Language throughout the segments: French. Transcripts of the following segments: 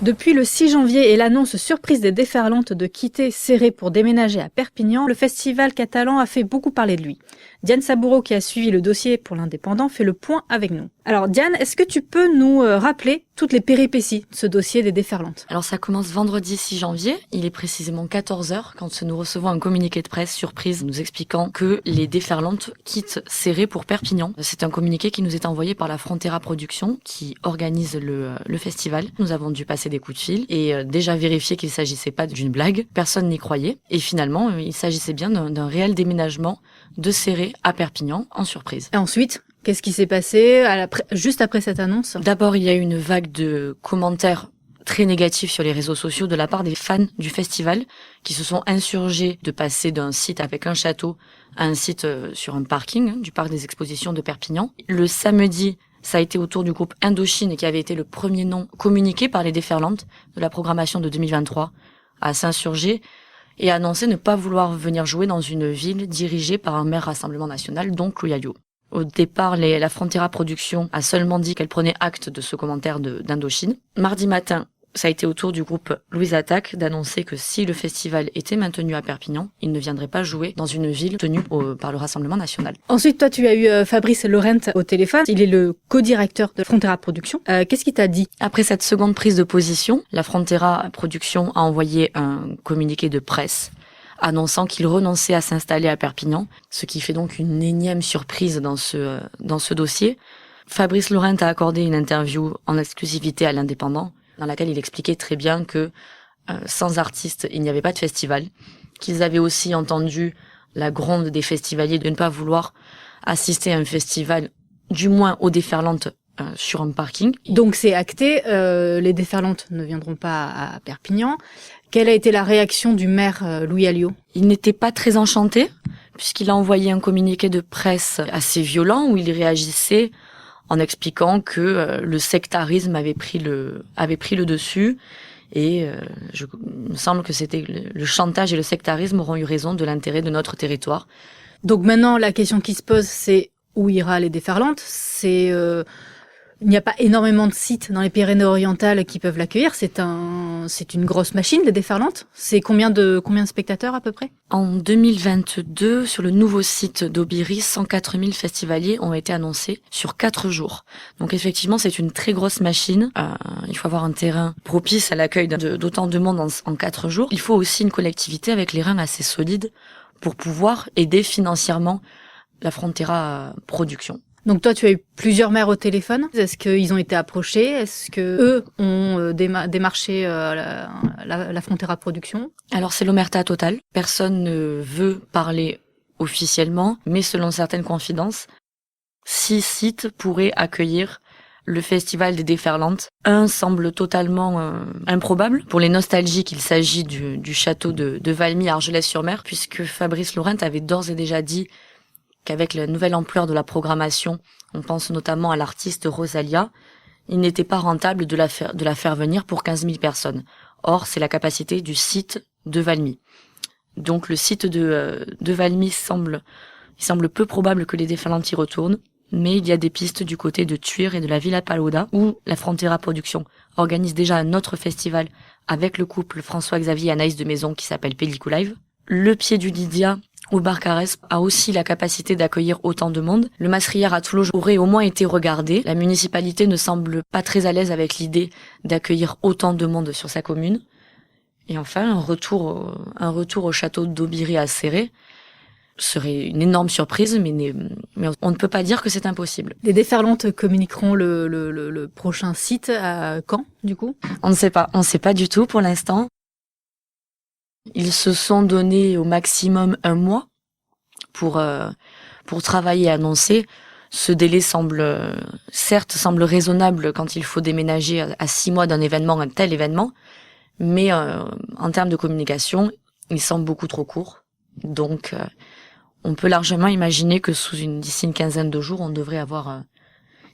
Depuis le 6 janvier et l'annonce surprise des Déferlantes de quitter Céré pour déménager à Perpignan, le festival catalan a fait beaucoup parler de lui. Diane Saboureau, qui a suivi le dossier pour l'Indépendant, fait le point avec nous. Alors Diane, est-ce que tu peux nous rappeler toutes les péripéties de ce dossier des Déferlantes? Alors ça commence vendredi 6 janvier, il est précisément 14h quand nous recevons un communiqué de presse surprise nous expliquant que les Déferlantes quittent Céré pour Perpignan. C'est un communiqué qui nous est envoyé par la Frontera Production qui organise le festival. Nous avons dû passer des coups de fil et déjà vérifier qu'il ne s'agissait pas d'une blague. Personne n'y croyait et finalement il s'agissait bien d'un réel déménagement de Céré à Perpignan en surprise. Et ensuite, qu'est-ce qui s'est passé juste après cette annonce? D'abord, il y a eu une vague de commentaires très négatifs sur les réseaux sociaux de la part des fans du festival qui se sont insurgés de passer d'un site avec un château à un site sur un parking du parc des expositions de Perpignan. Le samedi, ça a été au tour du groupe Indochine qui avait été le premier nom communiqué par les Déferlantes de la programmation de 2023 à s'insurger et à annoncer ne pas vouloir venir jouer dans une ville dirigée par un maire Rassemblement National, donc Lou Alliot. Au départ, la Frontera Production a seulement dit qu'elle prenait acte de ce commentaire d'Indochine. Mardi matin, ça a été au tour du groupe Louise Attaque d'annoncer que si le festival était maintenu à Perpignan, il ne viendrait pas jouer dans une ville tenue par le Rassemblement National. Ensuite, toi, tu as eu Fabrice Laurent au téléphone. Il est le co-directeur de Frontera Production. Qu'est-ce qu'il t'a dit? Après cette seconde prise de position, la Frontera Production a envoyé un communiqué de presse annonçant qu'il renonçait à s'installer à Perpignan, ce qui fait donc une énième surprise dans ce dossier. Fabrice Laurent a accordé une interview en exclusivité à l'Indépendant, dans laquelle il expliquait très bien que sans artistes, il n'y avait pas de festival, qu'ils avaient aussi entendu la gronde des festivaliers de ne pas vouloir assister à un festival, du moins aux Déferlantes, sur un parking. Donc c'est acté, les Déferlantes ne viendront pas à Perpignan. Quelle a été la réaction du maire Louis Alliot? Il n'était pas très enchanté, puisqu'il a envoyé un communiqué de presse assez violent où il réagissait en expliquant que le sectarisme avait pris le dessus et il me semble que c'était le chantage et le sectarisme auront eu raison de l'intérêt de notre territoire. Donc maintenant la question qui se pose, c'est où ira les Déferlantes? Il n'y a pas énormément de sites dans les Pyrénées-Orientales qui peuvent l'accueillir. C'est une grosse machine, les Déferlantes. C'est combien de spectateurs à peu près? En 2022, sur le nouveau site d'Aubiri, 104 000 festivaliers ont été annoncés sur 4 jours. Donc effectivement, c'est une très grosse machine. Il faut avoir un terrain propice à l'accueil d'autant de monde en 4 jours. Il faut aussi une collectivité avec les reins assez solides pour pouvoir aider financièrement la Frontera Production. Donc toi, tu as eu plusieurs maires au téléphone. Est-ce qu'ils ont été approchés? Est-ce que eux ont démarché la Frontera Production? Alors c'est l'omerta totale. Personne ne veut parler officiellement, mais selon certaines confidences, 6 sites pourraient accueillir le festival des Déferlantes. Un semble totalement improbable. Pour les nostalgiques, il s'agit du château de Valmy à Argelès-sur-Mer, puisque Fabrice Laurent avait d'ores et déjà dit qu'avec la nouvelle ampleur de la programmation, on pense notamment à l'artiste Rosalia, il n'était pas rentable de la faire venir pour 15 000 personnes. Or, c'est la capacité du site de Valmy. Donc le site de Valmy semble peu probable que les Déferlantes y retournent, mais il y a des pistes du côté de Tuire et de la Villa Paluda, où la Frontera Production organise déjà un autre festival avec le couple François-Xavier et Anaïs de Maison qui s'appelle Pellicou-Live. Le Pied du Lydia au Barcarès a aussi la capacité d'accueillir autant de monde. Le Masrière à Toulouse aurait au moins été regardé. La municipalité ne semble pas très à l'aise avec l'idée d'accueillir autant de monde sur sa commune. Et enfin, un retour au château d'Aubiri à Céré serait une énorme surprise, mais on ne peut pas dire que c'est impossible. Les Déferlantes communiqueront le prochain site à quand, du coup? On ne sait pas du tout pour l'instant. Ils se sont donné au maximum 1 mois pour travailler et annoncer. Ce délai semble raisonnable quand il faut déménager à 6 mois un tel événement, mais en termes de communication, il semble beaucoup trop court. Donc, on peut largement imaginer que d'ici une quinzaine de jours, on devrait avoir,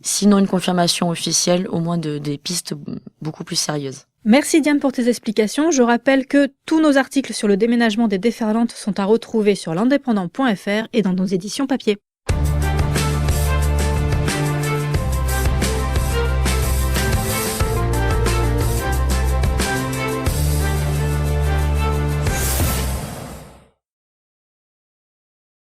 sinon une confirmation officielle, au moins des pistes beaucoup plus sérieuses. Merci Diane pour tes explications. Je rappelle que tous nos articles sur le déménagement des Déferlantes sont à retrouver sur l'indépendant.fr et dans nos éditions papier.